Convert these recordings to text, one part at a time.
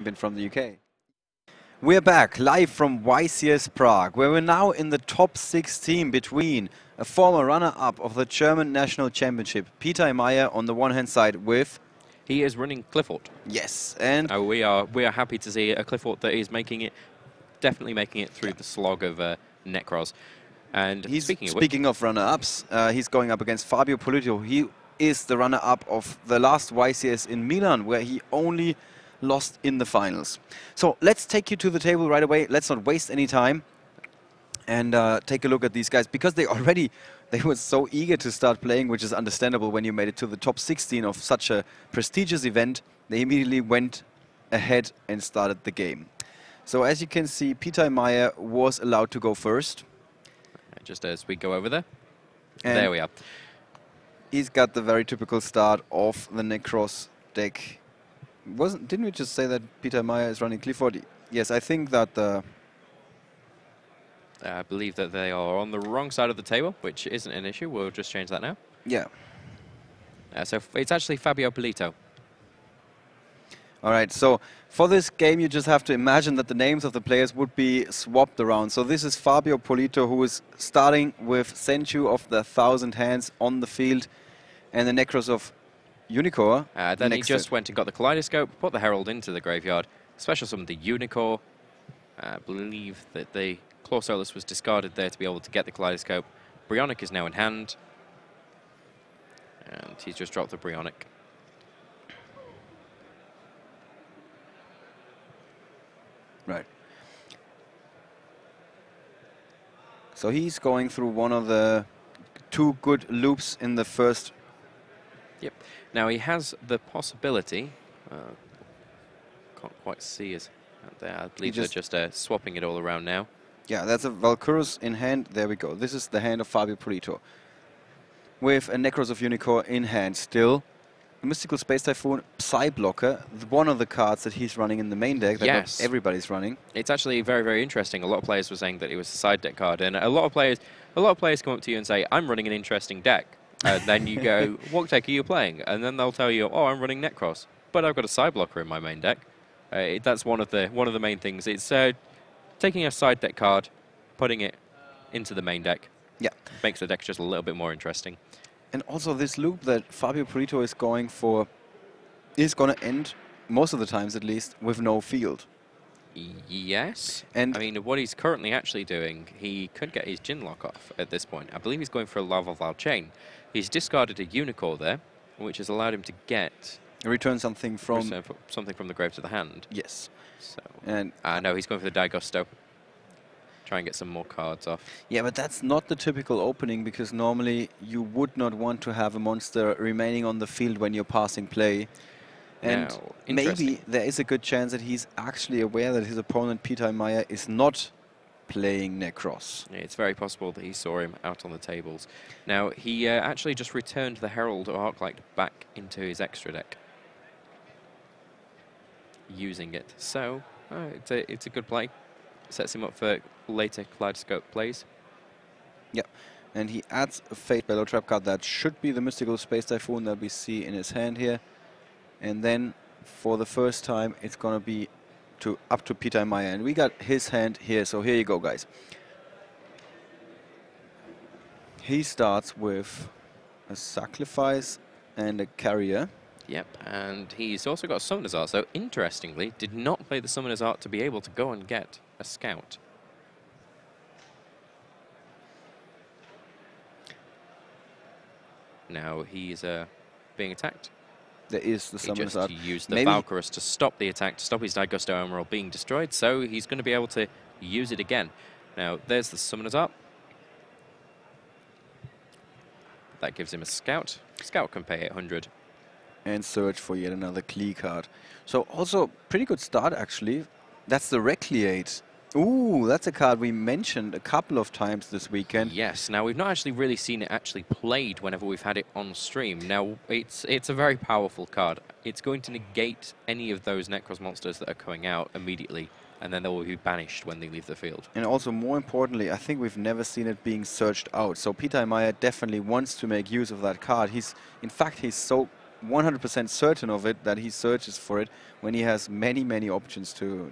even from the UK. We're back live from YCS Prague, where we're now in the top 16 between a former runner-up of the German National Championship, Pitai Meyer, on the one-hand side with... He is running Qliphort. Yes, and... we are happy to see a Qliphort that is definitely making it through the slog of Nekroz. And speaking of runner-ups, he's going up against Fabio Polito. He is the runner-up of the last YCS in Milan, where he only lost in the finals. So let's take you to the table right away. Let's not waste any time and take a look at these guys, because they were so eager to start playing, which is understandable when you made it to the top 16 of such a prestigious event. They immediately went ahead and started the game. So as you can see, Pitai Meyer was allowed to go first. Just as we go over there. And there we are. He's got the very typical start of the Nekroz deck. Didn't we just say that Pitai Meyer is running Qliphort? Yes, I think that I believe that they are on the wrong side of the table, which isn't an issue. We'll just change that now. Yeah. So it's actually Fabio Polito. All right, so for this game, you just have to imagine that the names of the players would be swapped around. So this is Fabio Polito, who is starting with Senju of the 1,000 Hands on the field, and the Nekroz of Unicorn. Then he just went and got the Kaleidoscope, put the Herald into the graveyard, special summoned the Unicorn. I believe that the Claw Solus was discarded there to be able to get the Kaleidoscope. Bryonic is now in hand, and he's just dropped the Bryonic. Right. So he's going through one of the two good loops in the first. Yep. Now he has the possibility. Can't quite see his hand there. I believe they're just swapping it all around now. Yeah, that's a Valkyrus in hand. There we go. This is the hand of Fabio Polito, with a Nekroz of Unicorn in hand still. A Mystical Space Typhoon, Psy Blocker, one of the cards that he's running in the main deck that yes. Everybody's running. It's actually very, very interesting. A lot of players were saying that it was a side deck card, and a lot of players come up to you and say, "I'm running an interesting deck," and then you go, "What deck are you playing?" And then they'll tell you, "Oh, I'm running Nekroz, but I've got a Psy Blocker in my main deck." That's one of the main things. It's taking a side deck card, putting it into the main deck. Yeah, makes the deck just a little bit more interesting. And also this loop that Fabio Polito is going for is going to end, most of the times at least, with no field. Yes. And I mean, what he's currently actually doing, he could get his Ginlock off at this point. I believe he's going for a Lava Val Chain. He's discarded a Unicorn there, which has allowed him to get... return something from... something from the grave to the hand. Yes. So, and no, he's going for the Daigusto. Try and get some more cards off. Yeah, but that's not the typical opening, because normally you would not want to have a monster remaining on the field when you're passing play. And maybe there is a good chance that he's actually aware that his opponent, Pitai Meyer, is not playing Nekroz. Yeah, it's very possible that he saw him out on the tables. Now, he actually just returned the Herald or Arclight back into his extra deck, using it. So, it's a good play. Sets him up for later Kaleidoscope plays. Yeah, and he adds a Fate Bellow Trap card that should be the Mystical Space Typhoon that we see in his hand here. And then, for the first time, it's going to be up to Pitai Meyer. And we got his hand here, so here you go, guys. He starts with a Sacrifice and a Carrier. Yep, and he's also got Summoner's Art, so interestingly, did not play the Summoner's Art to be able to go and get a Scout. Now he's being attacked. There is the Summoner's Art. He just used the Valkyrus to stop the attack, to stop his Daigusto Emerald being destroyed, so he's going to be able to use it again. Now, there's the Summoner's Art. That gives him a Scout. Scout can pay 800. And search for yet another Qli card. So also, pretty good start, actually. That's the Recreate. Ooh, that's a card we mentioned a couple of times this weekend. Yes, now we've not actually really seen it actually played whenever we've had it on stream. Now, it's a very powerful card. It's going to negate any of those Nekroz monsters that are coming out immediately, and then they will be banished when they leave the field. And also, more importantly, I think we've never seen it being searched out. So Pitai Meyer definitely wants to make use of that card. In fact, he's so 100% certain of it that he searches for it when he has many, many options to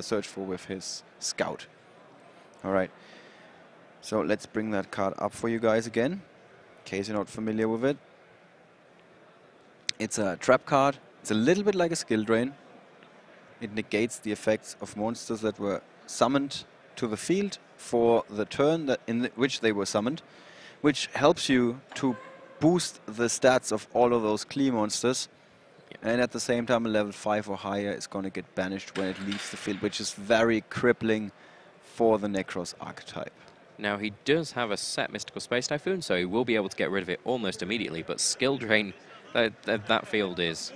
search for with his scout. All right. So let's bring that card up for you guys again, in case you're not familiar with it. It's a trap card. It's a little bit like a skill drain. It negates the effects of monsters that were summoned to the field for the turn that in which they were summoned, which helps you to boost the stats of all of those Qli monsters. And at the same time, a level 5 or higher is going to get banished when it leaves the field, which is very crippling for the Nekroz archetype. Now, he does have a set Mystical Space Typhoon, so he will be able to get rid of it almost immediately, but skill drain, that field is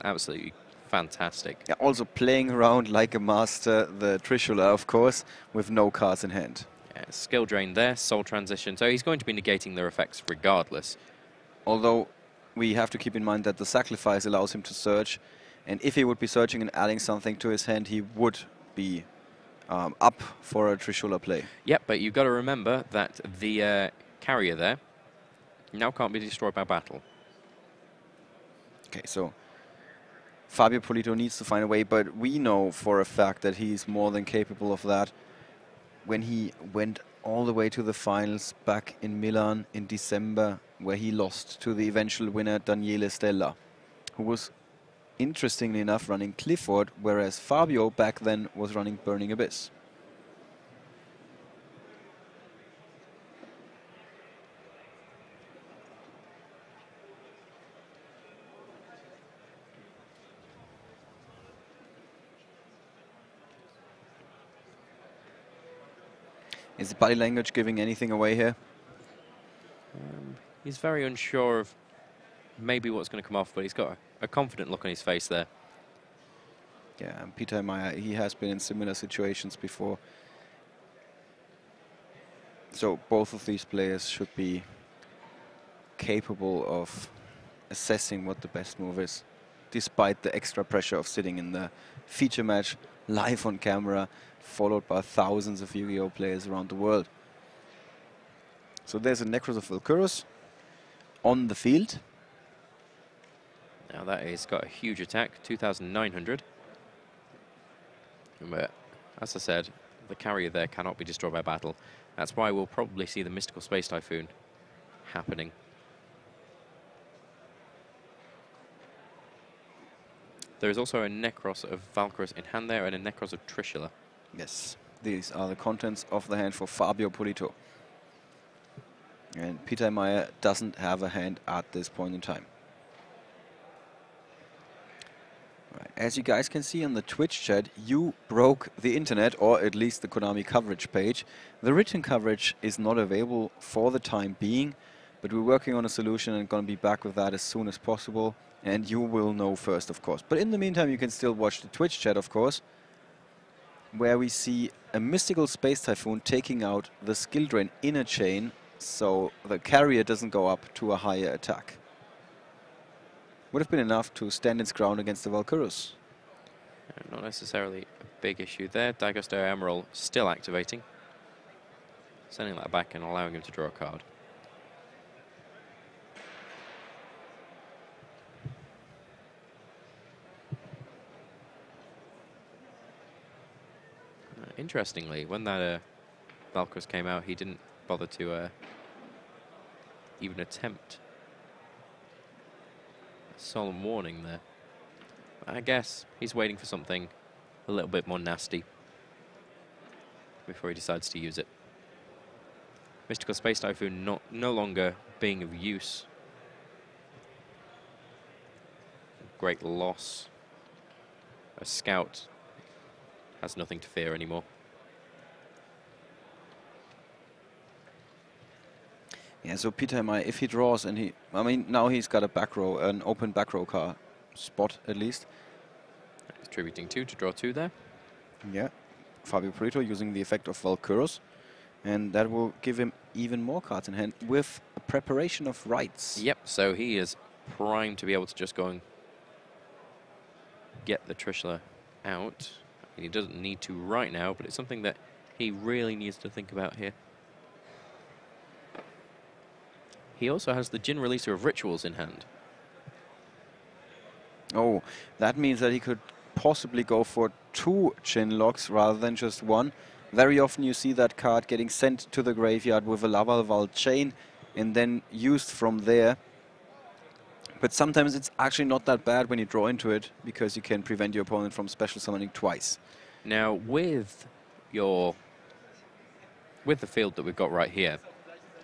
absolutely fantastic. Yeah, also playing around like a master, the Trishula, of course, with no cards in hand. Yeah, skill drain there, soul transition, so he's going to be negating their effects regardless. Although we have to keep in mind that the sacrifice allows him to search, and if he would be searching and adding something to his hand, he would be up for a Trishula play. Yep, but you've got to remember that the carrier there now can't be destroyed by battle. Okay, so Fabio Polito needs to find a way, but we know for a fact that he's more than capable of that. When he went all the way to the finals back in Milan in December, where he lost to the eventual winner Daniele Stella, who was interestingly enough running Qliphort, whereas Fabio back then was running Burning Abyss. Is the body language giving anything away here? He's very unsure of maybe what's going to come off, but he's got a confident look on his face there. Yeah, and Pitai Meyer, he has been in similar situations before. So both of these players should be capable of assessing what the best move is, despite the extra pressure of sitting in the feature match live on camera, followed by thousands of Yu-Gi-Oh! Players around the world. So there's a Nekroz of Valkyros on the field. Now that has got a huge attack, 2,900. But as I said, the carrier there cannot be destroyed by battle. That's why we'll probably see the Mystical Space Typhoon happening. There is also a Nekroz of Valkyros in hand there and a Nekroz of Trishula. Yes, these are the contents of the hand for Fabio Polito. And Pitai Meyer doesn't have a hand at this point in time. Right. As you guys can see on the Twitch chat, you broke the internet, or at least the Konami coverage page. The written coverage is not available for the time being, but we're working on a solution and going to be back with that as soon as possible. And you will know first, of course. But in the meantime, you can still watch the Twitch chat, of course, where we see a Mystical Space Typhoon taking out the skill drain in a chain, so the carrier doesn't go up to a higher attack. Would have been enough to stand its ground against the Valkyros. Not necessarily a big issue there. Dagosto Emerald still activating. Sending that back and allowing him to draw a card. Interestingly, when that Valkyros came out, he didn't bother to even attempt a solemn warning there. I guess he's waiting for something a little bit more nasty before he decides to use it. Mystical Space Typhoon no longer being of use. Great loss. A scout has nothing to fear anymore. Yeah, so Pitai Meyer, if he draws and now he's got a back row, an open back row card spot at least. Distributing 2 to draw 2 there. Yeah, Fabio Polito using the effect of Valkyros, and that will give him even more cards in hand with a preparation of rights. Yep, so he is primed to be able to just go and get the Trishula out. He doesn't need to right now, but it's something that he really needs to think about here. He also has the Jin Releaser of Rituals in hand. Oh, that means that he could possibly go for 2 chin locks rather than just 1. Very often you see that card getting sent to the graveyard with a Lavalval chain and then used from there. But sometimes it's actually not that bad when you draw into it, because you can prevent your opponent from special summoning twice. Now, with the field that we've got right here,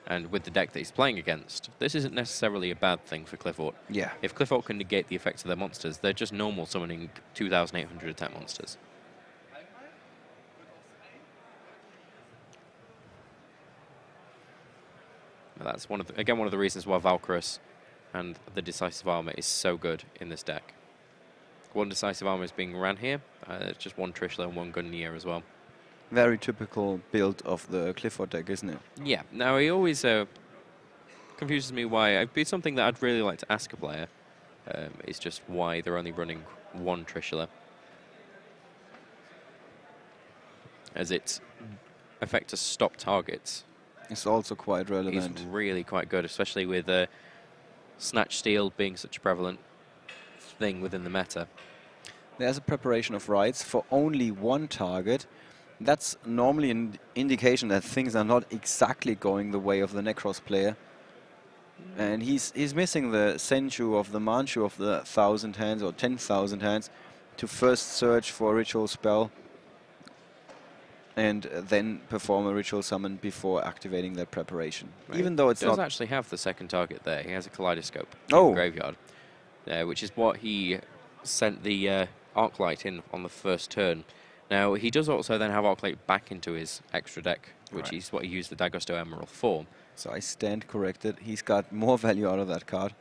and with the deck that he's playing against, this isn't necessarily a bad thing for Qliphort. Yeah. If Qliphort can negate the effects of their monsters, they're just normal summoning 2,800 attack monsters. That's one of the reasons why Valkyrus and the Decisive Armor is so good in this deck. 1 Decisive Armor is being ran here. It's just 1 Trishula and 1 Gungnir as well. Very typical build of the Qliphort deck, isn't it? Yeah. Now, he always confuses me why. It'd be something that I'd really like to ask a player. Is just why they're only running 1 Trishula. As its effect to stop targets. It's also quite relevant. Is really quite good, especially with Snatch Steal being such a prevalent thing within the meta. There's a preparation of rights for only 1 target. That's normally an indication that things are not exactly going the way of the Nekroz player. And he's missing the Senju of the Manchu of the 1,000 hands or 10,000 hands to first search for a ritual spell and then perform a ritual summon before activating that preparation. Right. Even though it's does not actually have the second target there. He has a Kaleidoscope in Oh. the graveyard, which is what he sent the Arclight in on the first turn. Now, he does also then have Arclight back into his extra deck, which is what he used the Dagosto Emerald for. So I stand corrected. He's got more value out of that card.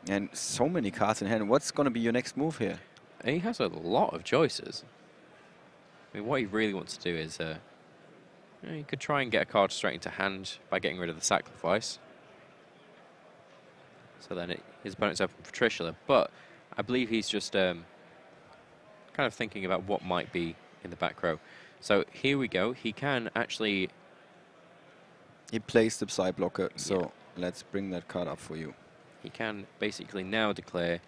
And so many cards in hand. What's going to be your next move here? He has a lot of choices. I mean, what he really wants to do is, he could try and get a card straight into hand by getting rid of the Sacrifice. So then his opponent's open for Trishula. But I believe he's just kind of thinking about what might be in the back row. So here we go. He can actually... He plays the Psy blocker, so let's bring that card up for you. He can basically now declare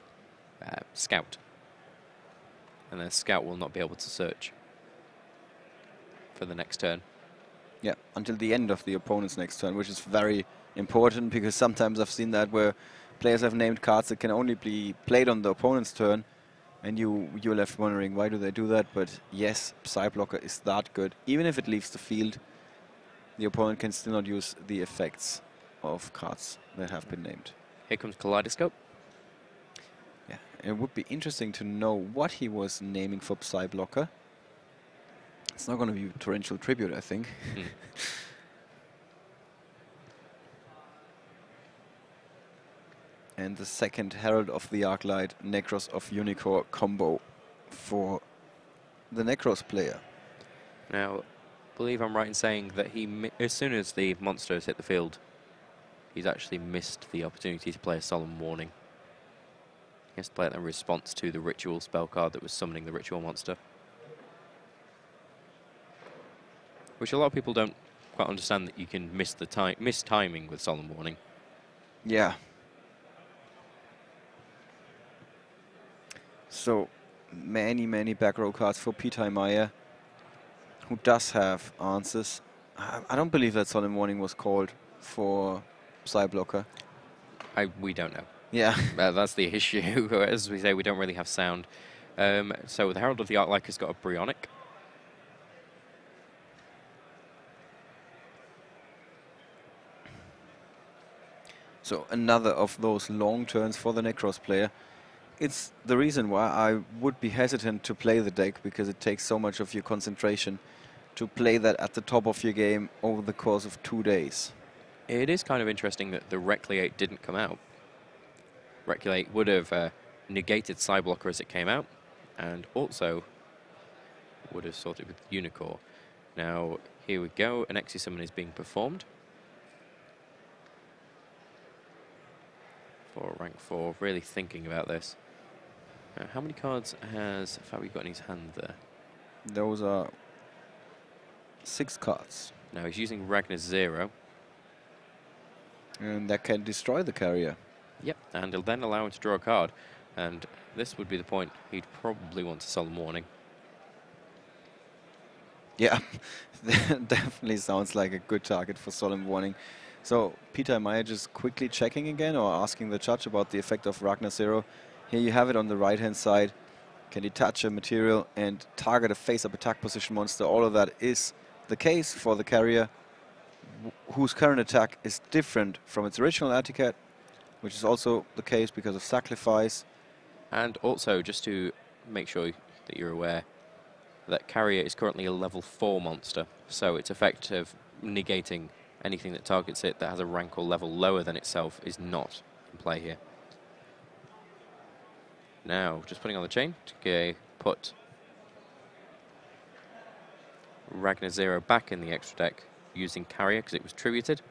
Scout. And then Scout will not be able to search for the next turn. Yeah, until the end of the opponent's next turn, which is very important, because sometimes I've seen that where players have named cards that can only be played on the opponent's turn, and you're left wondering, why do they do that? But yes, Psy blocker is that good. Even if it leaves the field, the opponent can still not use the effects of cards that have been named. Here comes Kaleidoscope. Yeah, it would be interesting to know what he was naming for Psy blocker. It's not going to be Torrential Tribute, I think. And the second Herald of the Arclight, Nekroz of Unicorn combo for the Nekroz player. Now, I believe I'm right in saying that as soon as the monster has hit the field, he's actually missed the opportunity to play a Solemn Warning. He has to play it in response to the ritual spell card that was summoning the ritual monster. Which a lot of people don't quite understand, that you can miss timing with Solemn Warning. Yeah. So many back row cards for Pitai Meyer, who does have answers. I don't believe that Solemn Warning was called for Psy blocker. We don't know. Yeah. That's the issue. As we say, we don't really have sound. So the Herald of the Arclight has got a Bryonic. So another of those long turns for the Nekroz player. It's the reason why I would be hesitant to play the deck, because it takes so much of your concentration to play that at the top of your game over the course of 2 days. It is kind of interesting that the Recreate didn't come out. Recreate would have negated Psy blocker as it came out, and also would have sorted with Unicorn. Now, here we go. An Exi Summon is being performed for rank 4. Really thinking about this. How many cards has Fabio got in his hand there? Those are 6 cards. Now he's using Ragnar 0. And that can destroy the carrier. Yep, and it'll then allow him to draw a card. And this would be the point he'd probably want to Solemn Warning. Yeah, definitely sounds like a good target for Solemn Warning. So Pitai Meyer just quickly checking again or asking the judge about the effect of Ragnar Zero. Here you have it on the right-hand side. Can detach a material and target a face-up attack position monster. All of that is the case for the carrier, whose current attack is different from its original etiquette, which is also the case because of sacrifice. And also, just to make sure that you're aware, that carrier is currently a level 4 monster, so its effect of negating anything that targets it that has a rank or level lower than itself is not in play here. Now, just putting on the chain to put Ragnar Zero back in the extra deck using carrier because it was tributed,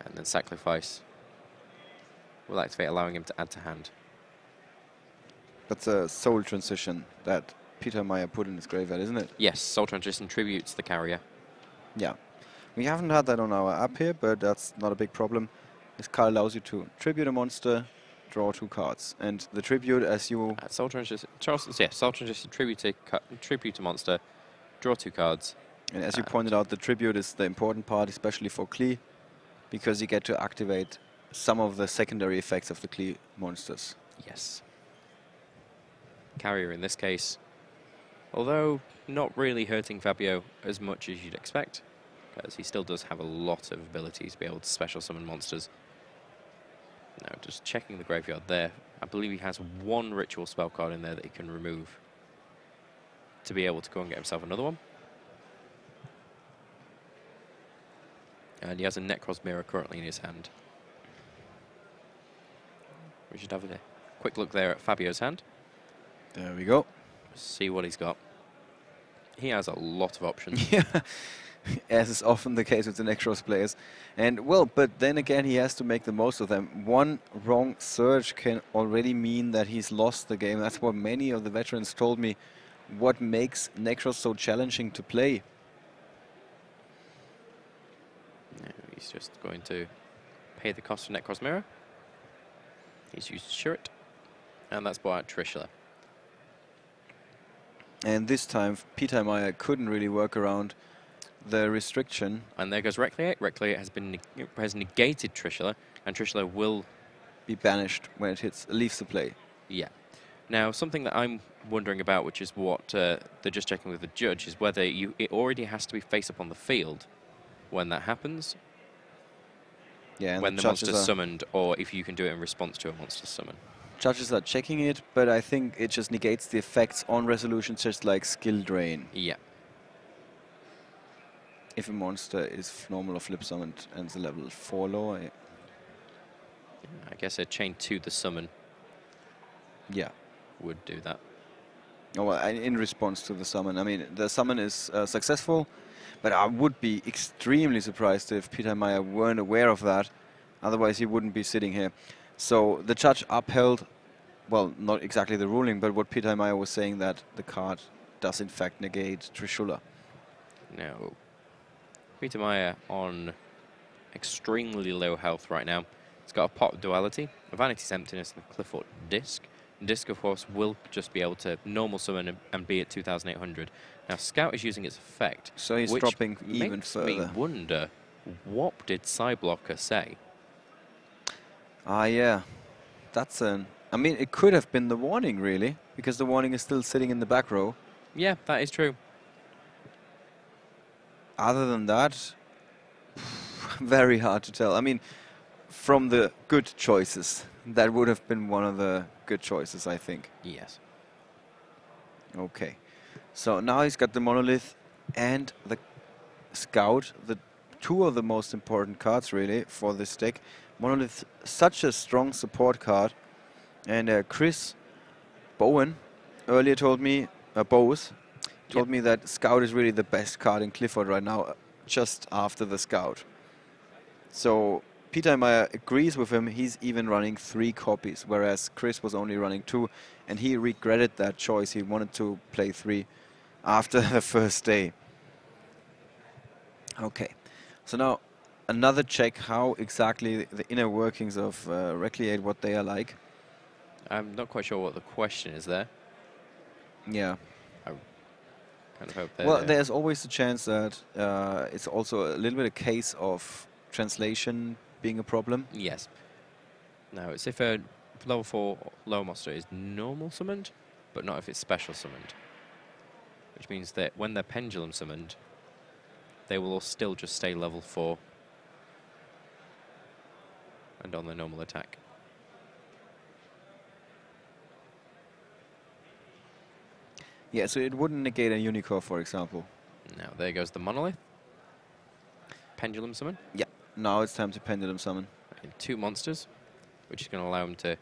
and then sacrifice will activate, allowing him to add to hand. That's a soul transition that Pitai Meyer put in his graveyard, isn't it? Yes, Soul Transition tributes the carrier. Yeah. We haven't had that on our app here, but that's not a big problem. This card allows you to tribute a monster, draw 2 cards. And the tribute, as you... Soul Transition, Soul Transition tribute a monster, draw 2 cards. And as you pointed out, the tribute is the important part, especially for Qli, because you get to activate some of the secondary effects of the Qli monsters. Yes. Carrier in this case, although not really hurting Fabio as much as you'd expect, because he still does have a lot of abilities to be able to special summon monsters. Now, just checking the graveyard there, I believe he has 1 ritual spell card in there that he can remove to be able to go and get himself another one. And he has a Nekroz mirror currently in his hand. We should have a quick look there at Fabio's hand. There we go. See what he's got. He has a lot of options. Yeah, as is often the case with the Nekroz players. And, well, but then again, he has to make the most of them. One wrong search can already mean that he's lost the game. That's what many of the veterans told me. What makes Nekroz so challenging to play? No, he's just going to pay the cost of Nekroz mirror. He's used Shurit, and that's bought out Trishula. And this time, Pitai Meyer couldn't really work around the restriction. And there goes Recreate. Recreate has negated Trishula, and Trishula will be banished when it leaves the play. Yeah. Now, something that I'm wondering about, which is what they're just checking with the judge, is whether it already has to be face up on the field when that happens. Yeah, and when the monster's summoned, or if you can do it in response to a monster's summon. Judges are checking it, but I think it just negates the effects on resolutions, just like skill drain. Yeah. If a monster is normal or flip summoned and the level 4 lower. Yeah. I guess a chain to the summon. Yeah. Would do that. Oh, well, in response to the summon. I mean, the summon is successful, but I would be extremely surprised if Pitai Meyer weren't aware of that. Otherwise, he wouldn't be sitting here. So the judge upheld, well, not exactly the ruling, but what Pitai Meyer was saying, that the card does in fact negate Trishula. Now, Pitai Meyer on extremely low health right now. He's got a pot of duality, a Vanity's Emptiness, and a Qliphort Disc. Disc, of course, will just be able to normal summon and be at 2,800. Now, Scout is using its effect. So he's dropping even makes further. Me wonder, what did Cyblocker say? Ah, yeah. That's an... I mean, it could have been the warning, really, because the warning is still sitting in the back row. Yeah, that is true. Other than that, very hard to tell. I mean, from the good choices, that would have been one of the good choices, I think. Yes. Okay. So now he's got the Monolith and the Scout, the 2 of the most important cards, really, for this deck. Monolith, such a strong support card. And Chris Bowen earlier told me, Bose, told me that Scout is really the best card in Qliphort right now, just after the Scout. So Pitai Meyer agrees with him. He's even running 3 copies, whereas Chris was only running 2, and he regretted that choice. He wanted to play 3 after the first day. Okay, so now another check how exactly the inner workings of Recreate, what they are like. I'm not quite sure what the question is there. Yeah. I kind of hope that... Well, there's always the chance that it's also a little bit a case of translation being a problem. Yes. Now, it's if a level 4 lower monster is normal summoned, but not if it's special summoned. Which means that when they're pendulum summoned, they will all still just stay level 4 and on their normal attack. Yeah, so it wouldn't negate a Unicorn, for example. Now, there goes the Monolith. Pendulum summon. Yeah, now it's time to Pendulum Summon. And 2 monsters, which is going to allow him to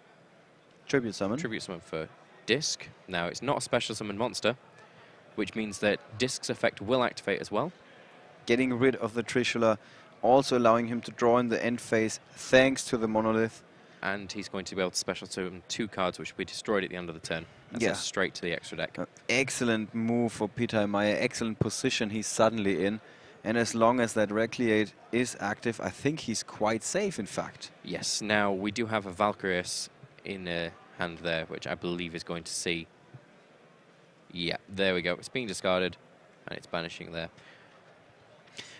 Tribute Summon. tribute summon for Disc. Now, it's not a special summon monster, which means that Disc's effect will activate as well. Getting rid of the Trishula, also allowing him to draw in the end phase thanks to the Monolith. And he's going to be able to special summon 2 cards, which will be destroyed at the end of the turn. That's Yeah. straight to the extra deck. Excellent move for Pitai Meyer, excellent position he's suddenly in. And as long as that Recreate is active, I think he's quite safe, in fact. Yes, now we do have a Valkyrius in hand there, which I believe is going to see. Yeah, there we go. It's being discarded, and it's banishing there.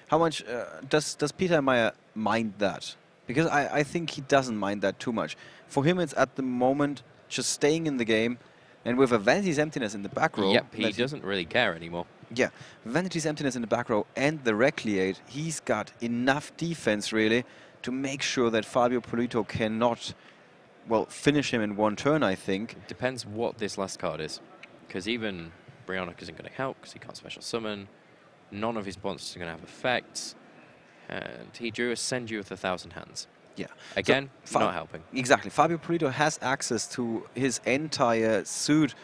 How much does Pitai Meyer mind that? Because I think he doesn't mind that too much. For him, it's at the moment just staying in the game, and with a Vanity's Emptiness in the back row. Yep, he doesn't really care anymore. Yeah, Vanity's Emptiness in the back row and the Recreate, he's got enough defense, really, to make sure that Fabio Polito cannot, well, finish him in one turn, I think. Depends what this last card is, because even Brionic isn't going to help because he can't special summon. None of his monsters are going to have effects. And he drew a Send You with 1,000 hands. Yeah. Again, So not helping. Exactly. Fabio Polito has access to his entire suite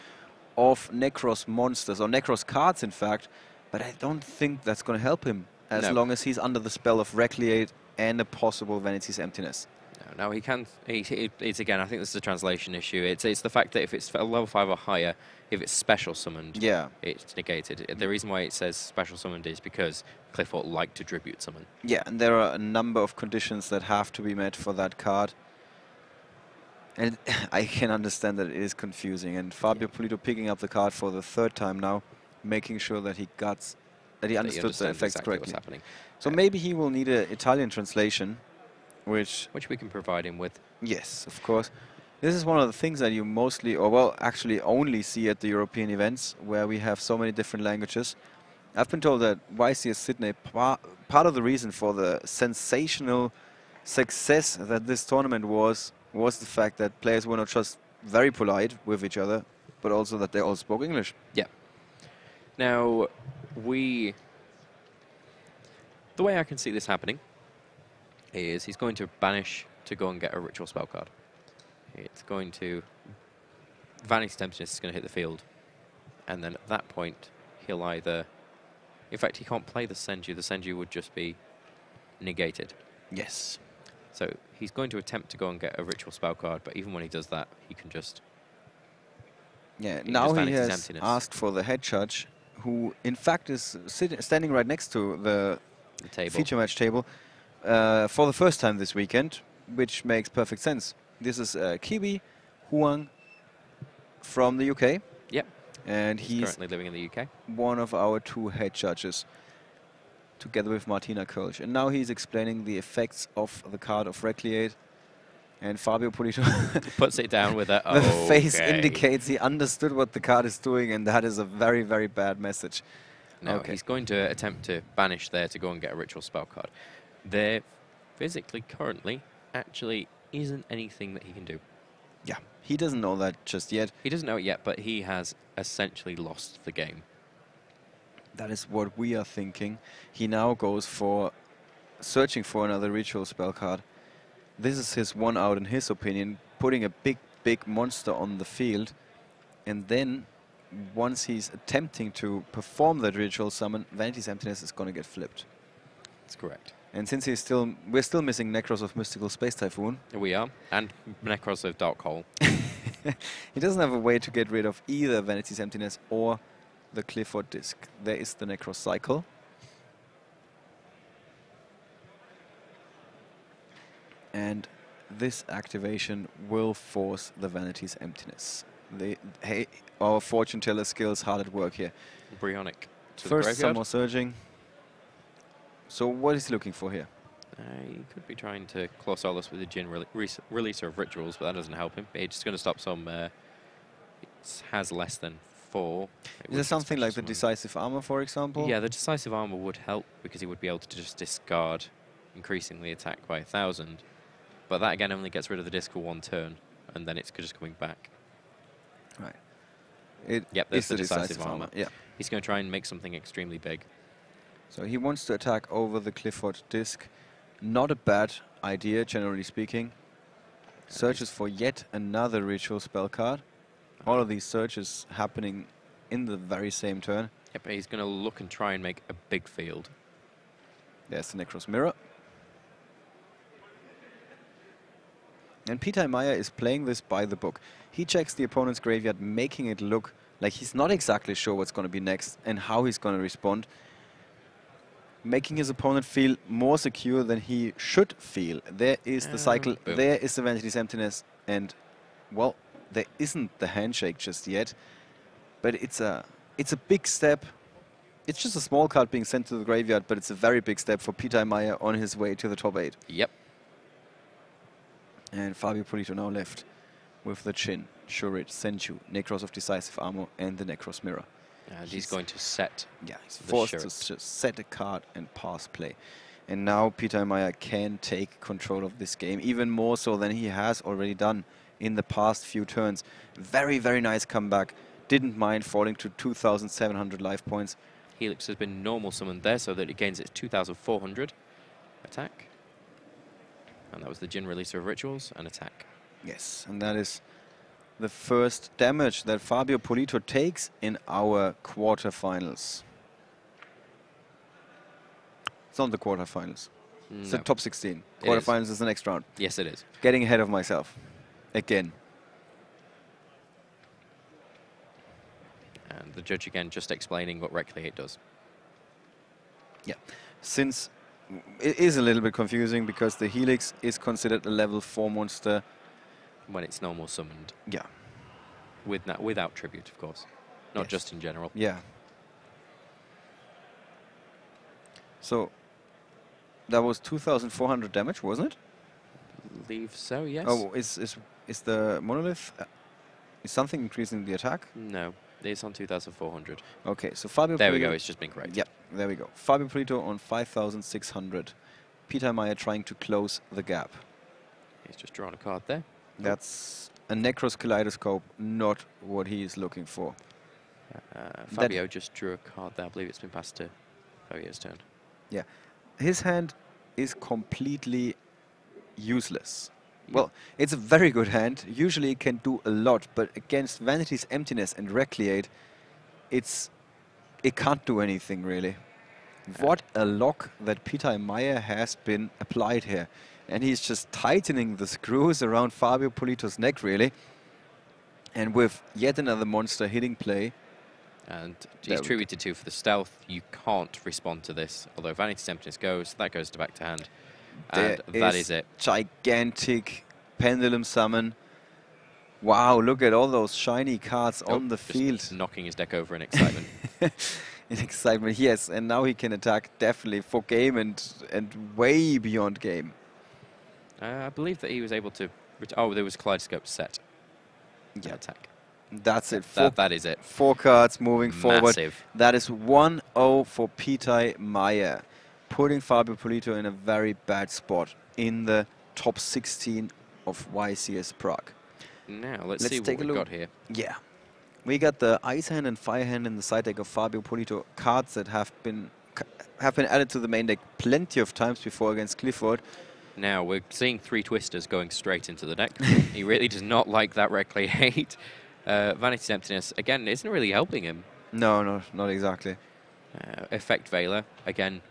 of Nekroz monsters, or Nekroz cards, in fact, but I don't think that's going to help him as long as he's under the spell of Recreate and a possible Vanity's Emptiness. No, he can. It's again. I think this is a translation issue. It's the fact that if it's a level 5 or higher, if it's special summoned, Yeah. it's negated. The reason why it says special summoned is because Qliphort like to tribute summon. Yeah, and there are a number of conditions that have to be met for that card. And I can understand that it is confusing. And Fabio Polito picking up the card for the 3rd time now, making sure that he understood the effects exactly correctly. what's happening. So maybe he will need an Italian translation, which we can provide him with. yes, of course. This is one of the things that you mostly, or well, actually only see at the European events, where we have so many different languages. I've been told that YCS Sydney, part of the reason for the sensational success that this tournament was the fact that players were not just very polite with each other, but also that they all spoke English. Yeah. Now, the way I can see this happening is he's going to banish to go and get a ritual spell card. It's going to... Vanity's Emptiness is going to hit the field. And then at that point, he'll either... In fact, he can't play the Send You. The Send You would just be negated. Yes. So he's going to attempt to go and get a ritual spell card, but even when he does that, he can just... Yeah, he now just he Vanity's has Emptiness. asked for the head judge, who in fact is standing right next to the table. feature match table for the first time this weekend, which makes perfect sense. This is Kiwi Huang from the UK. Yep. And he's currently living in the UK. one of our 2 head judges, together with Martina Kölsch. And now he's explaining the effects of the card of Recreate. And Fabio Polito puts it down with a the face indicates he understood what the card is doing, and that is a very, very bad message. No, he's going to attempt to banish there to go and get a ritual spell card. There, physically, currently, actually isn't anything that he can do. Yeah, he doesn't know that just yet. He doesn't know it yet, but he has essentially lost the game. That is what we are thinking. He now goes for searching for another ritual spell card. This is his one out, in his opinion, putting a big, big monster on the field. And then, once he's attempting to perform that ritual summon, Vanity's Emptiness is going to get flipped. That's correct. And since we're still missing Nekroz of Mystical Space Typhoon. We are. And Nekroz of Dark Hole. He doesn't have a way to get rid of either Vanity's Emptiness or the Qliphort disc. There is the Nekroz cycle. And this activation will force the Vanity's Emptiness. Hey, our fortune teller skills hard at work here. Bryonic to the First, some graveyard. more surging. So what is he looking for here? He could be trying to claw Solace with a Djinn releaser of rituals, but that doesn't help him. It's just going to stop some. It has less than 4. Is there something like the Decisive Armor, for example? Yeah, the Decisive Armor would help because he would be able to just discard, increasing the attack by 1,000. But that again only gets rid of the disc for 1 turn, and then it's just coming back. Right. Yep, there's the Decisive Armor. Yeah. He's going to try and make something extremely big. So he wants to attack over the Qliphort disc. Not a bad idea, generally speaking. Searches for yet another ritual spell card. All of these searches happening in the very same turn. Yep, he's going to look and try and make a big field. There's the Nekroz Mirror. And Pitai Meyer is playing this by the book. He checks the opponent's graveyard, making it look like he's not exactly sure what's going to be next and how he's going to respond. Making his opponent feel more secure than he should feel. There is the cycle, boom. there is the Vanity's Emptiness, and, well, there isn't the handshake just yet. But it's a big step. It's just a small card being sent to the graveyard, but it's a very big step for Pitai Meyer on his way to the top 8. Yep. And Fabio Polito now left with the Djinn, Shurit, Senju, Nekroz of Decisive Armor, and the Nekroz Mirror. And he's going to set. Yeah, he's the forced to Shurit. just set a card and pass play. And now Pitai Meyer can take control of this game, even more so than he has already done in the past few turns. Very, very nice comeback. Didn't mind falling to 2,700 life points. Helix has been normal summoned there so that it gains its 2,400 attack. And that was the Djinn releaser of rituals and attack. Yes, and that is the first damage that Fabio Polito takes in our quarterfinals. It's not the quarterfinals. It's the No. top 16. It Quarterfinals is the next round. Yes, it is. Getting ahead of myself. Again. And the judge again just explaining what Recreate does. Yeah. Since it is a little bit confusing because the Helix is considered a level 4 monster. When it's normal summoned. Yeah. Without tribute, of course. Not Yes. just in general. Yeah. So that was 2,400 damage, wasn't it? I believe so, yes. Oh, is the monolith, is something increasing the attack? No, it's on 2,400. Okay, so Fabio There we Polito- go, it's just been corrected. Yep, there we go. Fabio Polito on 5,600. Pitai Meyer trying to close the gap. He's just drawn a card there. That's a Nekroz Kaleidoscope, not what he is looking for. Fabio just drew a card there. I believe it's been passed to Fabio's turn. Yeah, his hand is completely useless. Well, it's a very good hand. Usually it can do a lot, but against Vanity's Emptiness and Recreate, it can't do anything really. What a lock that Pitai Meyer has been applied here. And he's just tightening the screws around Fabio Polito's neck, really. And with yet another monster hitting play. And There he's we tributed 2 for the stealth. You can't respond to this. Although Vanity's Emptiness goes, that goes to back to hand. And that is it. Gigantic pendulum summon. Wow, look at all those shiny cards on the Just field. knocking his deck over in excitement. In excitement, yes. And now he can attack definitely for game and way beyond game. I believe that he was able to... Oh, there was Kaleidoscope set. Yeah. Attack. That's it. That is it. 4 cards moving forward. Massive. That is 1-0 for Pitai Meyer, putting Fabio Polito in a very bad spot in the top 16 of YCS Prague. Now, let's see take what a we've look. got here. Yeah. We got the Ice Hand and Fire Hand in the side deck of Fabio Polito, cards that have been added to the main deck plenty of times before against Qliphort. Now, we're seeing 3 Twisters going straight into the deck. He really does not like that Recreate. Vanity's Emptiness, again, isn't really helping him. No, not exactly. Effect Veiler, again,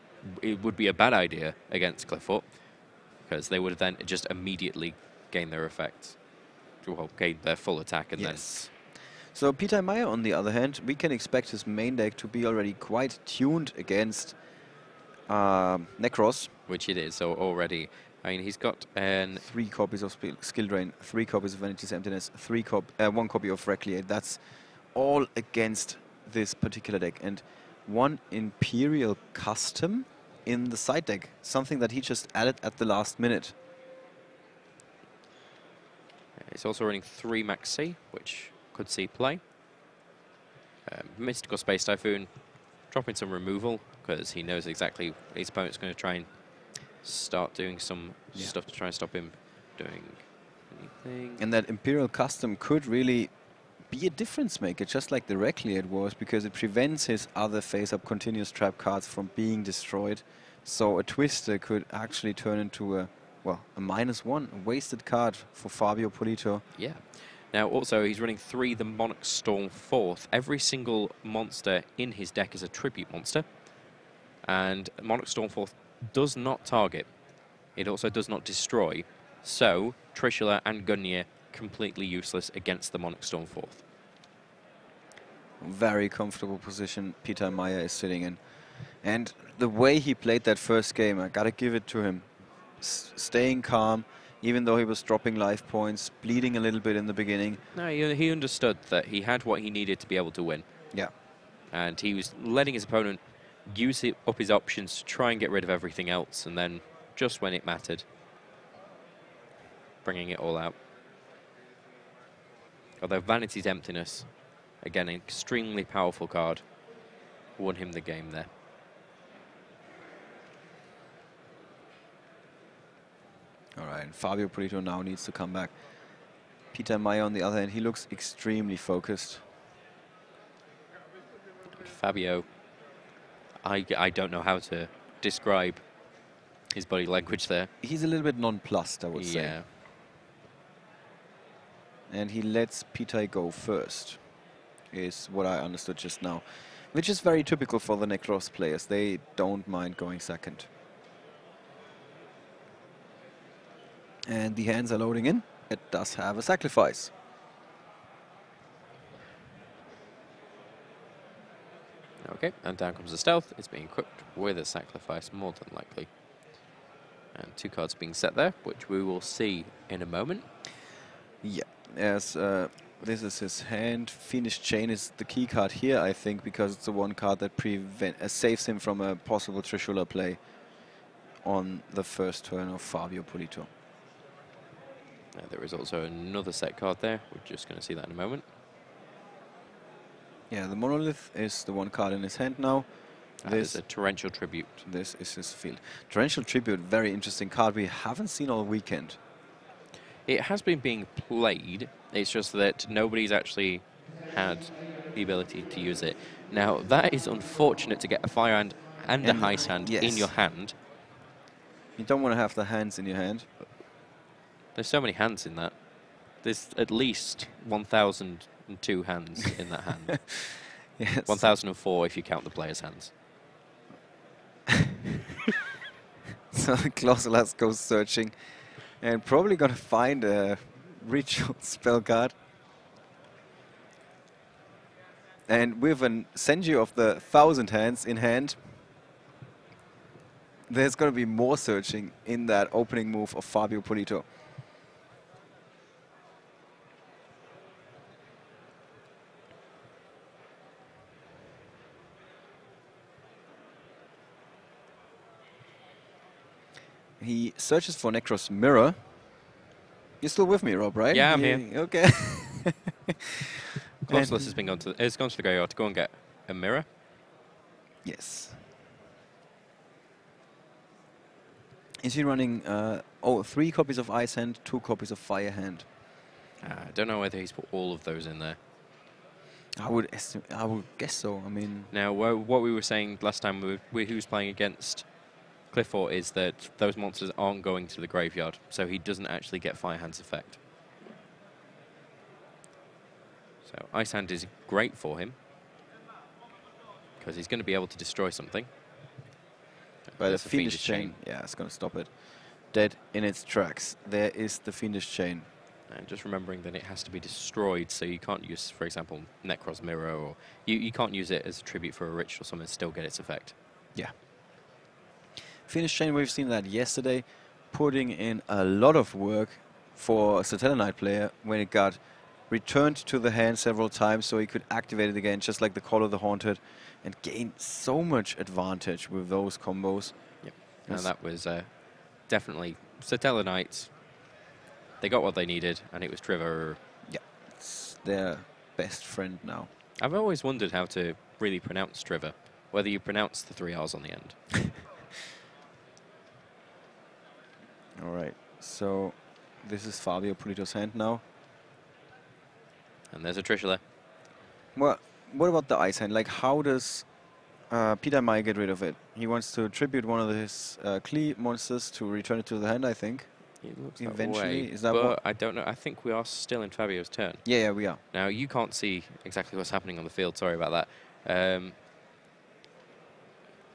it would be a bad idea against Qliphort, because they would then just immediately gain their effects. Well, gain their full attack and Yes. So Pitai Meyer, on the other hand, we can expect his main deck to be already quite tuned against Nekroz. which it is, so already I mean, he's got an 3 copies of Skill Drain, 3 copies of Vanity's Emptiness, 1 copy of Recreate. That's all against this particular deck. And 1 Imperial Custom in the side deck, something that he just added at the last minute. He's also running 3 Maxi, which could see play. Mystical Space Typhoon, dropping some removal, because he knows exactly his opponent's going to try and start doing some stuff to try and stop him doing anything. And that Imperial Custom could really be a difference maker, just like the Recreate was, because it prevents his other face-up continuous trap cards from being destroyed. So a Twister could actually turn into a -1, a wasted card for Fabio Polito. Yeah. Now, also, he's running 3 the Monarch Storm 4th. Every single monster in his deck is a tribute monster. And Monarch Storm 4th does not target. It also does not destroy. So, Trishula and Gungnir completely useless against the Monarch Storm 4th. Very comfortable position Pitai Meyer is sitting in. And the way he played that first game, I gotta give it to him. Staying calm, even though he was dropping life points, bleeding a little bit in the beginning. No, he understood that he had what he needed to be able to win. Yeah. And he was letting his opponent use up his options to try and get rid of everything else, and then, just when it mattered, bringing it all out. Although Vanity's Emptiness, again, an extremely powerful card, won him the game there. All right, Fabio Polito now needs to come back. Pitai Meyer, on the other hand, he looks extremely focused. Fabio, I don't know how to describe his body language there. He's a little bit nonplussed, I would say. Yeah. And he lets Pitai go first, is what I understood just now. Which is very typical for the Nekroz players. They don't mind going second. And the hands are loading in. It does have a sacrifice. Okay, and down comes the Stealth. It's being equipped with a sacrifice, more than likely. And 2 cards being set there, which we will see in a moment. Yeah, as this is his hand. Fiendish Chain is the key card here, I think, because it's the one card that saves him from a possible Trishula play on the first turn of Fabio Polito. There is also another set card there. We're just going to see that in a moment. Yeah, the Monolith is the one card in his hand now. This is a Torrential Tribute. This is his field. Torrential Tribute, very interesting card we haven't seen all weekend. It has been being played. It's just that nobody's actually had the ability to use it. Now, that is unfortunate to get a Fire Hand and a Ice Hand in your hand. You don't want to have the hands in your hand. There's so many hands in that. There's at least 1,002 hands in that hand. Yes. 1,004 if you count the player's hands. So Clausulas goes searching and probably gonna find a ritual spell card. And with an Senju of the 1,000 hands in hand, there's gonna be more searching in that opening move of Fabio Polito. He searches for Nekroz Mirror. You're still with me, Rob, right? Yeah, I'm here. Okay. Clausulus has gone to the graveyard to go and get a mirror. Yes. Is he running 3 copies of Ice Hand, 2 copies of Fire Hand? I don't know whether he's put all of those in there. I would guess so. I mean, now what we were saying last time he was playing against Qliphort is that those monsters aren't going to the graveyard, so he doesn't actually get Fire Hand's effect. So Ice Hand is great for him, because he's going to be able to destroy something. But the Fiendish Chain, yeah, it's going to stop it. Dead in its tracks. There is the Fiendish Chain. And just remembering that it has to be destroyed, so you can't use, for example, Nekroz Mirror, or you can't use it as a tribute for a ritual summon and still get its effect. Yeah. Fiendish Chain, we've seen that yesterday. putting in a lot of work for a Satellarknight player when it got returned to the hand several times so he could activate it again, just like the Call of the Haunted, and gain so much advantage with those combos. Yep. And that was definitely Satellarknights. They got what they needed, and it was Trevor. Yeah, it's their best friend now. I've always wondered how to really pronounce Trevor, whether you pronounce the 3 R's on the end. All right, so this is Fabio Polito's hand now. And there's a Trishula. Well, what about the ice hand? Like, how does Pitai Meyer get rid of it? He wants to tribute one of his Qli monsters to return it to the hand, I think. It looks Eventually, that way, is that but what? I don't know. I think we are still in Fabio's turn. Yeah, we are. Now, you can't see exactly what's happening on the field. Sorry about that.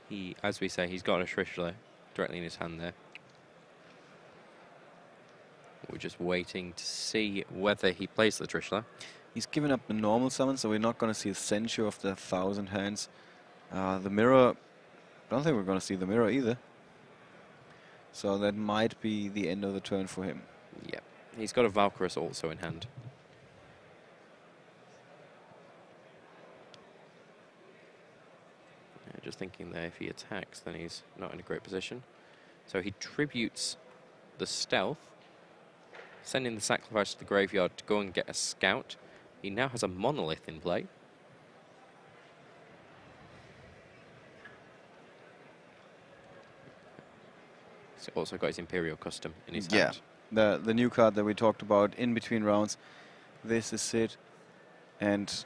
He, as we say, he's got a Trishula directly in his hand there. We're just waiting to see whether he plays the Trishula. He's given up the normal summon, so we're not going to see a Senju of the 1,000 hands. The mirror, I don't think we're going to see the mirror either. So that might be the end of the turn for him. Yep. He's got a Valkyrus also in hand. Yeah, just thinking there, if he attacks, then he's not in a great position. So he tributes the Stealth, sending the Sacrifice to the graveyard to go and get a Scout. He now has a Monolith in play. He's also got his Imperial Custom in his hand. Yeah, the new card that we talked about in between rounds. This is it. And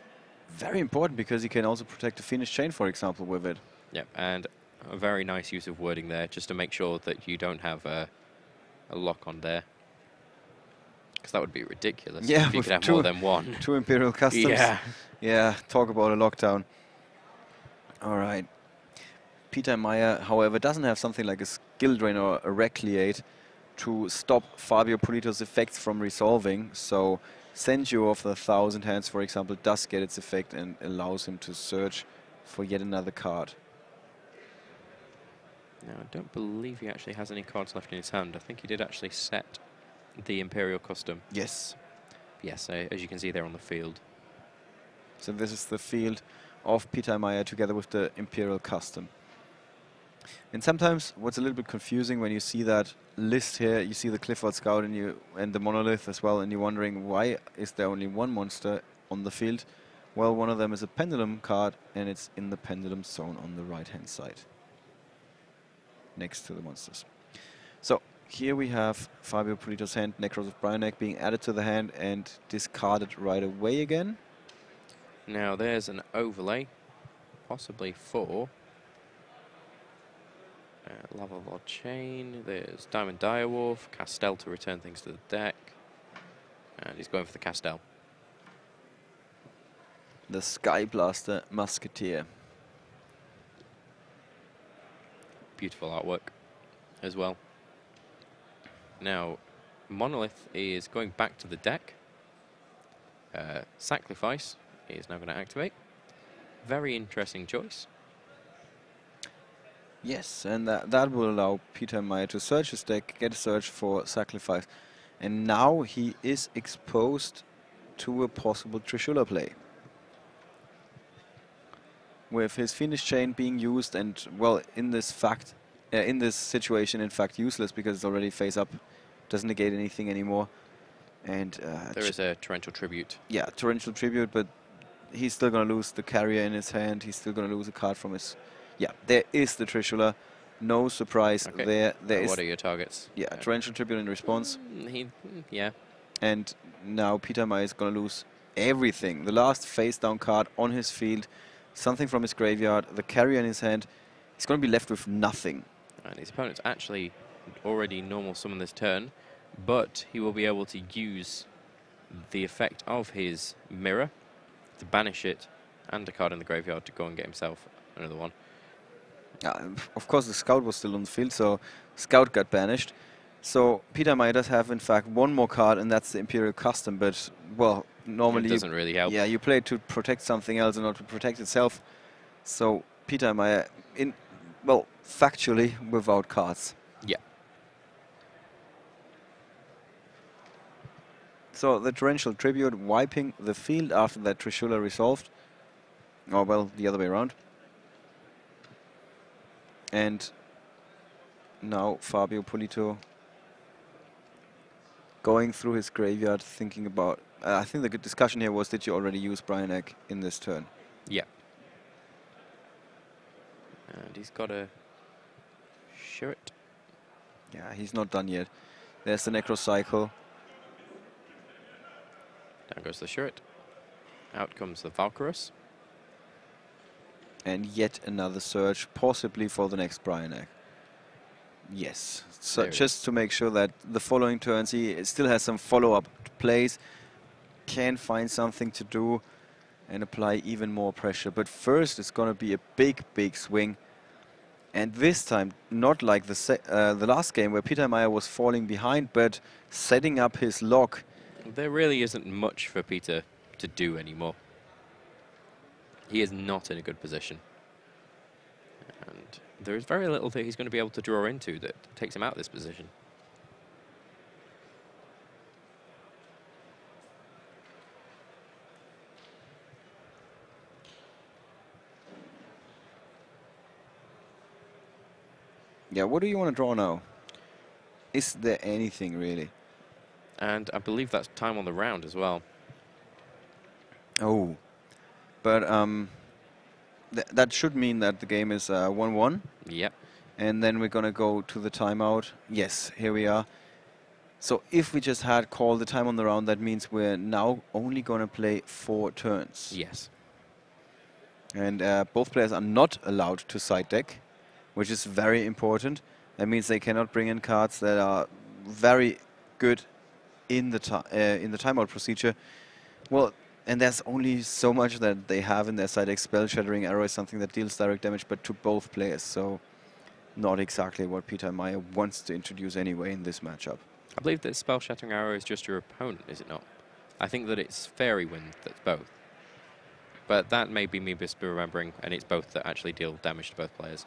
very important because he can also protect the Phoenix Chain, for example, with it. Yep, and a very nice use of wording there, just to make sure that you don't have a lock on there. Because that would be ridiculous if you could have more than one. 2 Imperial Customs. Yeah. Yeah, talk about a lockdown. All right. Pitai Meyer, however, doesn't have something like a Skill Drain or a Recreate to stop Fabio Polito's effects from resolving. So Senju of the 1,000 hands, for example, does get its effect and allows him to search for yet another card. Now, I don't believe he actually has any cards left in his hand. I think he did actually set the Imperial Custom. Yes. Yes, as you can see there on the field. So this is the field of Pitai Meyer together with the Imperial Custom. And sometimes what's a little bit confusing when you see that list here, you see the Qliphort Scout and the Monolith as well, and you're wondering why is there only one monster on the field? Well, one of them is a Pendulum card, and it's in the Pendulum zone on the right-hand side, next to the monsters. So here we have Fabio Polito's hand, Nekroz of Brionek, being added to the hand and discarded right away again. Now there's an overlay, possibly for Lava Lord Chain. There's Diamond Direwolf, Castel to return things to the deck, and he's going for the Castel. The Sky Blaster Musketeer. Beautiful artwork as well. Now, Monolith is going back to the deck. Sacrifice is now going to activate. Very interesting choice. Yes, and that will allow Pitai Meyer to search his deck, get a search for Sacrifice. And now he is exposed to a possible Trishula play. With his Phoenix Chain being used and, well, in this situation, in fact, useless because it's already face up, doesn't negate anything anymore. And there is a Torrential Tribute. Yeah, Torrential Tribute, but he's still going to lose the Carrier in his hand. He's still going to lose a card from his... Yeah, there is the Trishula. No surprise there. What are your targets? Yeah, Torrential Tribute in response. Yeah. And now Pitai Meyer is going to lose everything. The last face-down card on his field, something from his graveyard, the Carrier in his hand. He's going to be left with nothing. And his opponent's actually already normal summon this turn, but he will be able to use the effect of his mirror to banish it and a card in the graveyard to go and get himself another one. Of course, the Scout was still on the field, so Scout got banished. So Pitai Meyer does have, in fact, one more card, and that's the Imperial Custom. But, well, normally... It doesn't really help. Yeah, you play it to protect something else and not to protect itself. So Pitai Meyer, factually, without cards. Yeah. So the Torrential Tribute wiping the field after that Trishula resolved. Or, well, the other way around. And now Fabio Polito going through his graveyard, thinking about... I think the good discussion here was, did you already use Brionek in this turn? Yeah. And he's got a shirt. Yeah, he's not done yet. There's the Nekroz cycle. Down goes the shirt. Out comes the Valkyrus. And yet another search, possibly for the next Brionek. Yes, so just to make sure that the following turns he still has some follow-up plays, can find something to do and apply even more pressure. But first it's going to be a big, big swing. And this time, not like the last game where Pitai Meyer was falling behind, but setting up his lock. There really isn't much for Peter to do anymore. He is not in a good position. And there is very little that he's going to be able to draw into that takes him out of this position. Yeah, what do you want to draw now? Is there anything really? And I believe that's time on the round as well. Oh, but that should mean that the game is 1-1. Yep. And then we're going to go to the timeout. Yes, here we are. So if we just had called the time on the round, that means we're now only going to play 4 turns. Yes. And both players are not allowed to side deck, which is very important. That means they cannot bring in cards that are very good in the timeout procedure. Well, and there's only so much that they have in their side deck. Spell Shattering Arrow is something that deals direct damage, but to both players. So not exactly what Pitai Meyer wants to introduce anyway in this matchup. I believe that Spell Shattering Arrow is just your opponent, is it not? I think that it's Fairy Wind that's both. But that may be me misremembering, and it's both that actually deal damage to both players.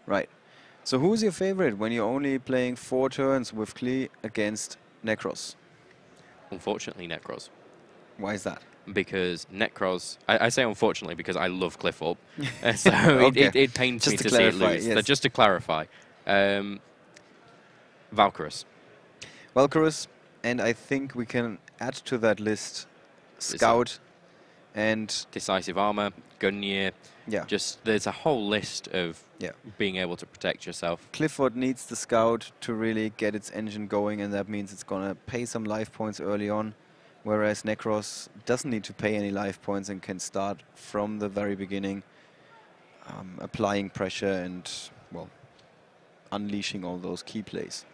Right. So who's your favorite when you're only playing 4 turns with Qli against Nekroz? Unfortunately, Nekroz. Why is that? Because Nekroz... I say unfortunately because I love Qliphort. So okay. it pains me to see it lose. Yes. So just to clarify. Valkyrus. Valkyrus, and I think we can add to that list Scout and... Decisive Armor, Gungnir. Yeah. Just there's a whole list of being able to protect yourself. Qliphort needs the Scout to really get its engine going, and that means it's going to pay some life points early on, whereas Nekroz doesn't need to pay any life points and can start from the very beginning, applying pressure and, well, unleashing all those key plays.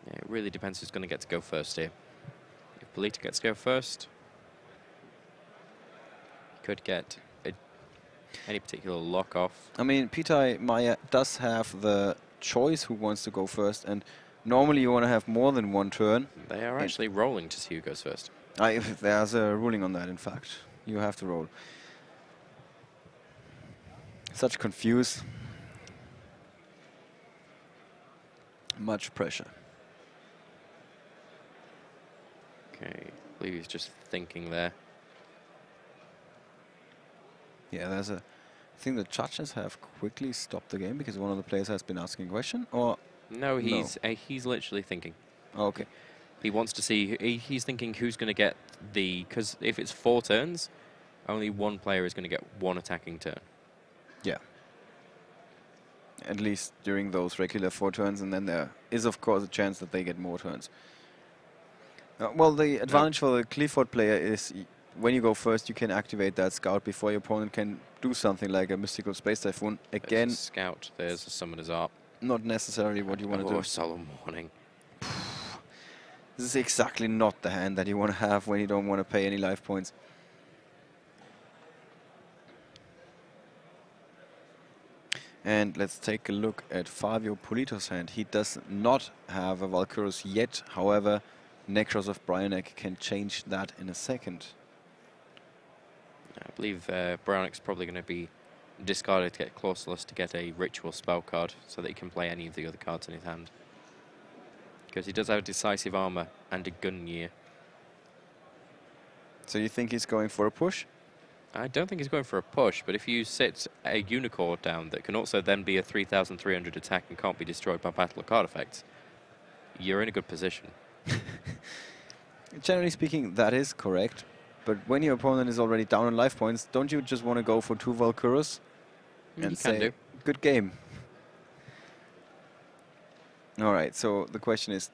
Yeah, it really depends who's going to get to go first here. If Polito gets to go first, could get any particular lock off. I mean, Pitai Meyer does have the choice who wants to go first, and normally you want to have more than 1 turn. They are actually rolling to see who goes first. There's a ruling on that, in fact. You have to roll. Such confuse. Much pressure. Okay, I believe he's just thinking there. Yeah, there's a... I think the judges have quickly stopped the game because one of the players has been asking a question, or... No, he's literally thinking. Oh, okay. He wants to see... He's thinking who's going to get the... Because if it's 4 turns, only 1 player is going to get 1 attacking turn. Yeah. At least during those regular 4 turns, and then there is, of course, a chance that they get more turns. Well, the advantage for the Qliphort player is when you go first, you can activate that Scout before your opponent can do something like a Mystical Space Typhoon. Again, there's a Scout, there's a Summoner's Art. Not necessarily what you want to do. Solemn Warning. This is exactly not the hand that you want to have when you don't want to pay any life points. And let's take a look at Fabio Polito's hand. He does not have a Valkyrus yet. However, Nekroz of Brionek can change that in a second. I believe Brionek's probably going to be discard it to get Clauselus to get a ritual spell card so that he can play any of the other cards in his hand. Because he does have decisive armor and a Gungnir. So you think he's going for a push? I don't think he's going for a push, but if you sit a Unicorn down that can also then be a 3,300 attack and can't be destroyed by battle or card effects, you're in a good position. Generally speaking, that is correct. But when your opponent is already down on life points, don't you just want to go for 2 Valkyros and say, good game? All right, so the question is,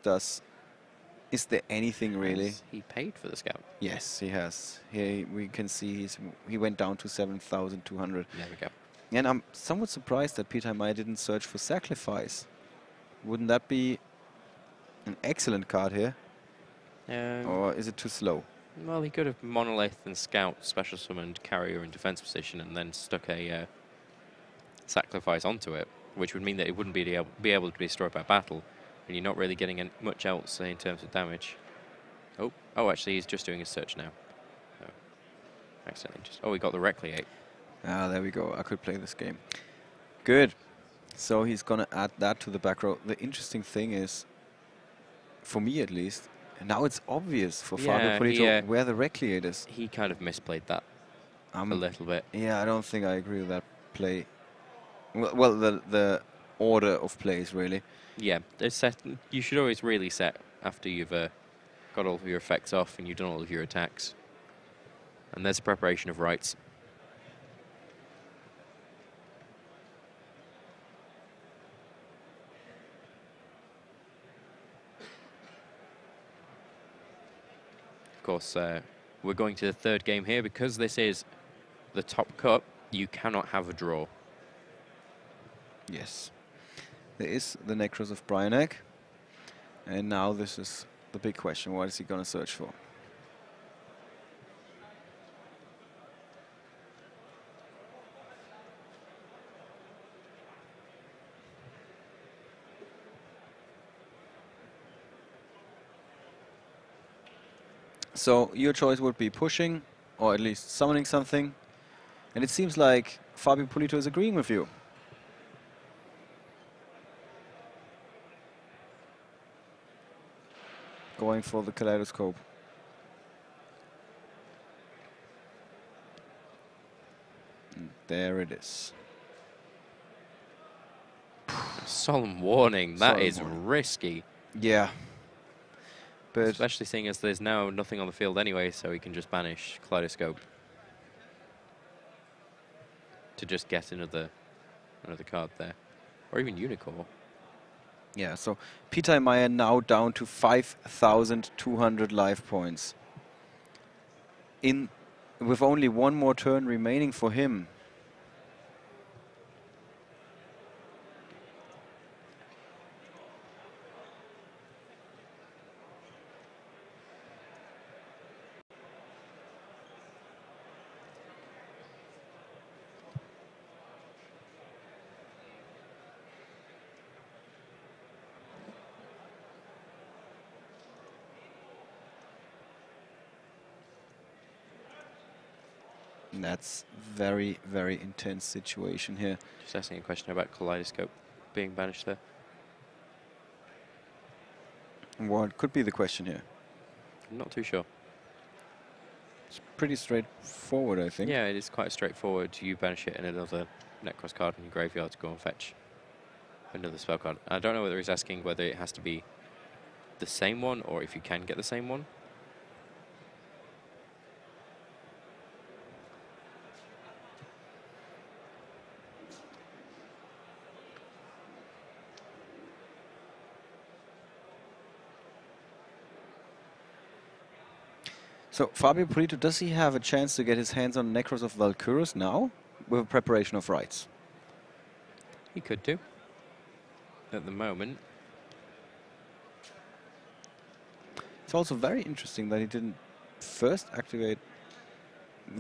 is there anything really? Has he paid for the scout? Yes, he has. Here we can see he went down to 7,200. There we go. And I'm somewhat surprised that Pitai Meyer didn't search for Sacrifice. Wouldn't that be an excellent card here? Or is it too slow? Well, he could have Monolith and Scout, special summoned Carrier in defense position, and then stuck a Sacrifice onto it, which would mean that it wouldn't be able to be destroyed by battle, and you're not really getting much else in terms of damage. Oh, actually, he's just doing his search now. Oh, accidentally just. Oh, he got the Recreate. Ah, there we go. I could play this game. Good. So he's gonna add that to the back row. The interesting thing is, for me at least, now it's obvious for Fabio Polito where the Recreate is. He kind of misplayed that a little bit. Yeah, I don't think I agree with that play. Well, the order of plays, really. Yeah, you should always really set after you've got all of your effects off and you've done all of your attacks. And there's a preparation of rights. Of course, we're going to the third game here. Because this is the top cup, you cannot have a draw. Yes. There is the Nekroz of Bryanek. And now this is the big question. What is he going to search for? So your choice would be pushing, or at least summoning something. And it seems like Fabio Polito is agreeing with you. Going for the Kaleidoscope. And there it is. Solemn warning. That is risky. Yeah. But especially seeing as there's now nothing on the field anyway, so he can just banish Kaleidoscope to just get another card there, or even Unicorn. Yeah, so Pitai Meyer now down to 5,200 life points. With only one more turn remaining for him. And that's very, very intense situation here. Just asking a question about Kaleidoscope being banished there. What could be the question here? I'm not too sure. It's pretty straightforward, I think. Yeah, it is quite straightforward. You banish it and another Nekroz card in your graveyard to go and fetch another spell card. I don't know whether he's asking whether it has to be the same one or if you can get the same one. So Fabio Polito, does he have a chance to get his hands on Nekroz of Valkyros now with a preparation of rights? He could do. At the moment. It's also very interesting that he didn't first activate...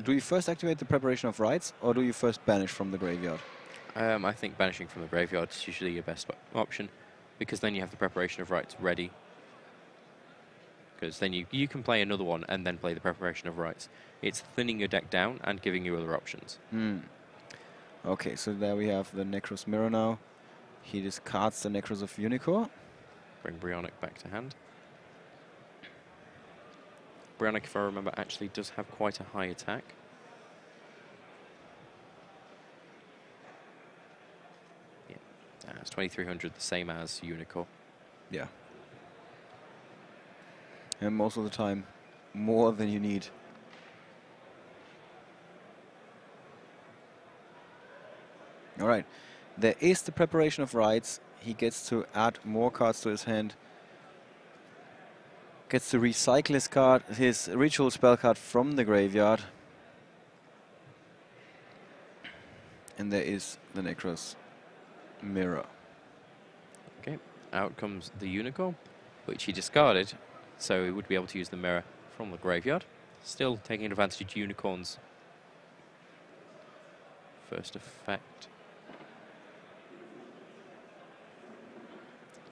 Do you first activate the preparation of rights, or do you first banish from the graveyard? I think banishing from the graveyard is usually your best option, because then you have the preparation of rights ready. Because then you can play another one and then play the preparation of rights. It's thinning your deck down and giving you other options. Okay, so there we have the Nekroz mirror now. He discards the Nekroz of Unicorn. Bring Brionic back to hand. Brionic, if I remember, actually does have quite a high attack. Yeah, it's 2300, the same as Unicorn. Yeah. And most of the time, more than you need. All right. There is the preparation of rights. He gets to add more cards to his hand. Gets to recycle his ritual spell card from the graveyard. And there is the Nekroz mirror. Okay, out comes the Unicorn, which he discarded, so he would be able to use the mirror from the graveyard. Still taking advantage of Unicorn's first effect.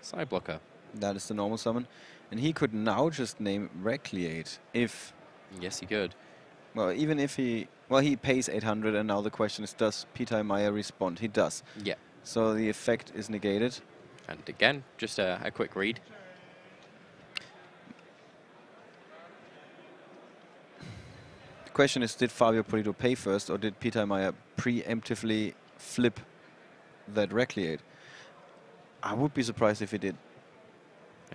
Side blocker. That is the normal summon. And he could now just name Recreate if... Yes, he could. Well, even if he... Well, he pays 800, and now the question is, does Pitai Meyer respond? He does. Yeah. So the effect is negated. And again, just a quick read. The question is, did Fabio Polito pay first, or did Pitai Meyer preemptively flip that Recreate? I would be surprised if he did.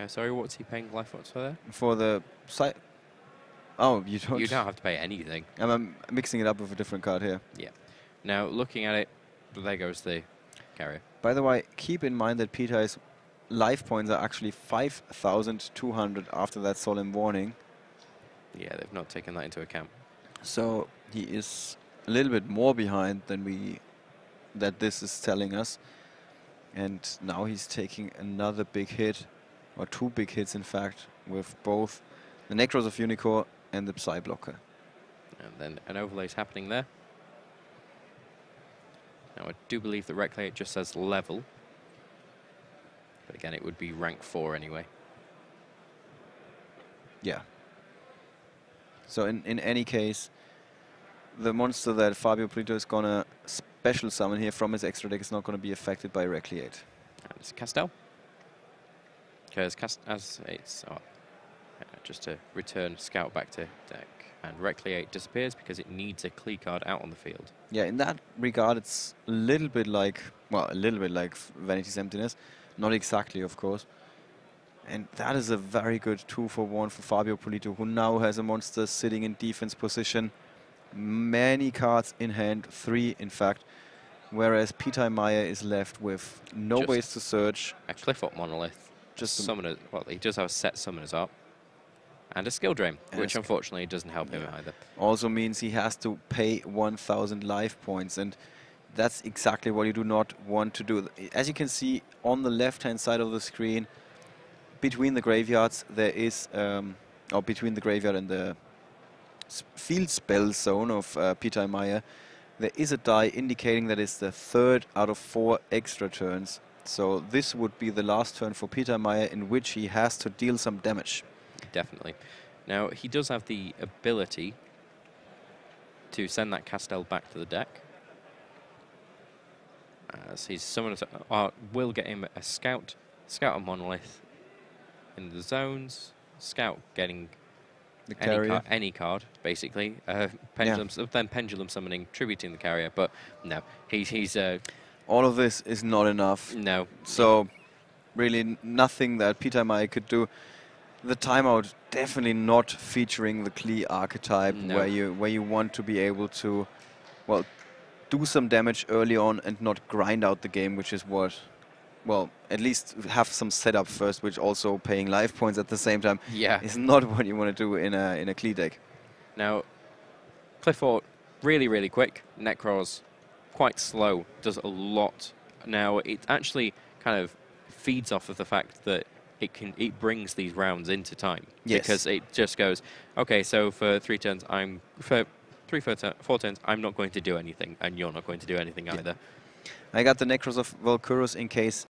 Sorry, what's he paying Qliphort for there? For the side... Oh, you don't... You don't have to pay anything. I'm mixing it up with a different card here. Yeah. Now, looking at it, there goes the carrier. By the way, keep in mind that Pitai's life points are actually 5,200 after that solemn warning. Yeah, they've not taken that into account. So he is a little bit more behind than that this is telling us. And now he's taking another big hit, or two big hits in fact, with both the Nekroz of Unicorn and the Psy blocker. And then an overlay is happening there. Now I do believe that Recreate just says level. But again, it would be rank 4 anyway. Yeah. So in any case, the monster that Fabio Polito is going to special summon here from his extra deck is not going to be affected by Recreate. And it's Castel. Because as it's just to return Scout back to deck. And Recreate disappears because it needs a Qli card out on the field. Yeah, in that regard, it's a little bit like, well, a little bit like Vanity's Emptiness. Not exactly, of course. And that is a very good 2-for-1 for Fabio Polito, who now has a monster sitting in defense position. Many cards in hand, 3 in fact. Whereas Pitai Meyer is left with no ways to search. A Qliphort monolith. Just summoner. Well, he does have a set summoners up. And a skill drain, which unfortunately doesn't help him either. Also means he has to pay 1,000 life points, and that's exactly what you do not want to do. As you can see on the left-hand side of the screen, between the graveyards, there is, or between the graveyard and the field spell zone of Pitai Meyer, there is a die indicating that it's the 3rd out of 4 extra turns. So this would be the last turn for Pitai Meyer in which he has to deal some damage. Definitely. Now, he does have the ability to send that Castel back to the deck. As his summoners will get him a Scout, Scout and Monolith in the zones, Scout getting the carrier. Any card, basically. Pendulum, then Pendulum summoning, tributing the carrier, but no, he's all of this is not enough. No. So, really nothing that Pitai Meyer could do. The timeout definitely not featuring the Qli archetype, where you want to be able to, well, do some damage early on and not grind out the game, which is what, well, at least have some setup first, which also paying life points at the same time is not what you want to do in a Qli deck. Now, Qliphort, really, really quick. Nekroz, quite slow, does a lot. Now, it actually kind of feeds off of the fact that it brings these rounds into time. Yes. Because it just goes, okay, so for 4 turns, I'm not going to do anything, and you're not going to do anything either. I got the Nekroz of Valkyrus in case